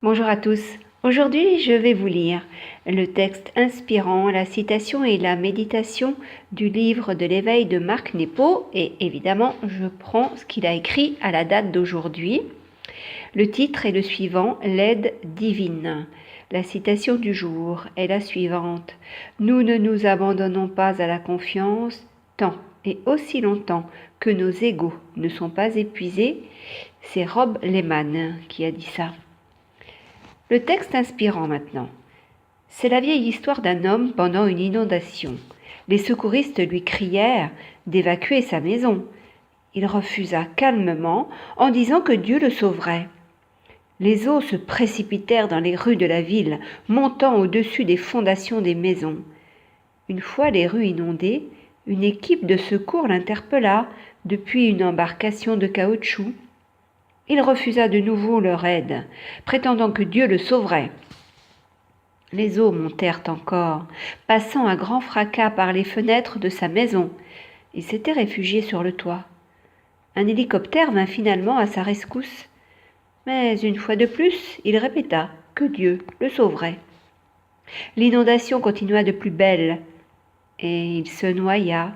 Bonjour à tous. Aujourd'hui, je vais vous lire le texte inspirant, la citation et la méditation du livre de l'éveil de Marc Nepo et évidemment, je prends ce qu'il a écrit à la date d'aujourd'hui. Le titre est le suivant, l'aide divine. La citation du jour est la suivante. Nous ne nous abandonnons pas à la confiance tant et aussi longtemps que nos égos ne sont pas épuisés. C'est Rob Lehman qui a dit ça. Le texte inspirant maintenant. C'est la vieille histoire d'un homme pendant une inondation. Les secouristes lui crièrent d'évacuer sa maison. Il refusa calmement en disant que Dieu le sauverait. Les eaux se précipitèrent dans les rues de la ville, montant au-dessus des fondations des maisons. Une fois les rues inondées, une équipe de secours l'interpella depuis une embarcation de caoutchouc. Il refusa de nouveau leur aide, prétendant que Dieu le sauverait. Les eaux montèrent encore, passant à grand fracas par les fenêtres de sa maison. Il s'était réfugié sur le toit. Un hélicoptère vint finalement à sa rescousse. Mais une fois de plus, il répéta que Dieu le sauverait. L'inondation continua de plus belle, et il se noya.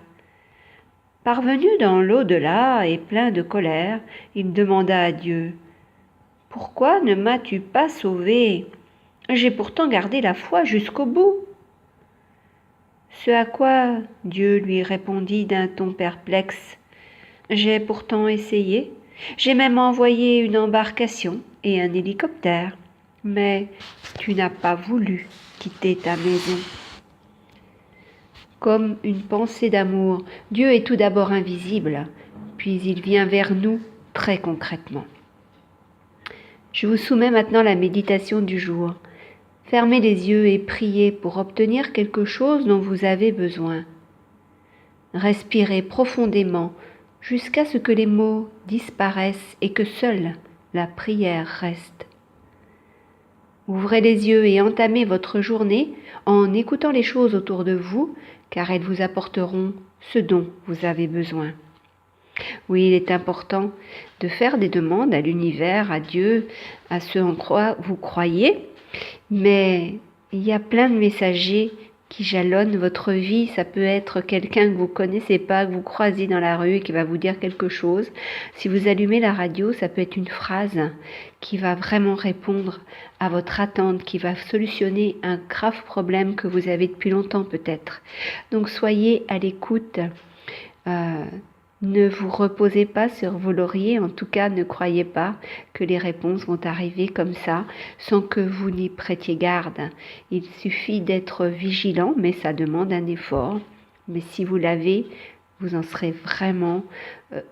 Parvenu dans l'au-delà et plein de colère, il demanda à Dieu « Pourquoi ne m'as-tu pas sauvé ? J'ai pourtant gardé la foi jusqu'au bout. » Ce à quoi Dieu lui répondit d'un ton perplexe « J'ai pourtant essayé, j'ai même envoyé une embarcation et un hélicoptère, mais tu n'as pas voulu quitter ta maison. » Comme une pensée d'amour, Dieu est tout d'abord invisible, puis il vient vers nous très concrètement. Je vous soumets maintenant la méditation du jour. Fermez les yeux et priez pour obtenir quelque chose dont vous avez besoin. Respirez profondément jusqu'à ce que les mots disparaissent et que seule la prière reste. Ouvrez les yeux et entamez votre journée en écoutant les choses autour de vous, car elles vous apporteront ce dont vous avez besoin. Oui, il est important de faire des demandes à l'univers, à Dieu, à ce en quoi vous croyez, mais il y a plein de messagers qui jalonnent votre vie. Ça peut être quelqu'un que vous connaissez pas, que vous croisez dans la rue et qui va vous dire quelque chose. Si vous allumez la radio, ça peut être une phrase qui va vraiment répondre à votre attente, qui va solutionner un grave problème que vous avez depuis longtemps peut-être. Donc soyez à l'écoute. Ne vous reposez pas sur vos lauriers, en tout cas ne croyez pas que les réponses vont arriver comme ça sans que vous n'y prêtiez garde. Il suffit d'être vigilant, mais ça demande un effort. Mais si vous l'avez, vous en serez vraiment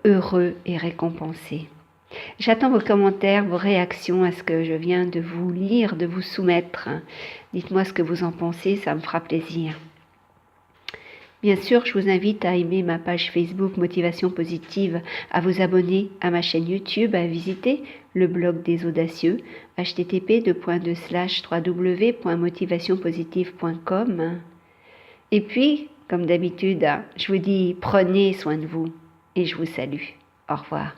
heureux et récompensé. J'attends vos commentaires, vos réactions à ce que je viens de vous lire, de vous soumettre. Dites-moi ce que vous en pensez, ça me fera plaisir. Bien sûr, je vous invite à aimer ma page Facebook Motivation Positive, à vous abonner à ma chaîne YouTube, à visiter le blog des audacieux, http://www.motivationpositive.com. Et puis, comme d'habitude, je vous dis prenez soin de vous et je vous salue. Au revoir.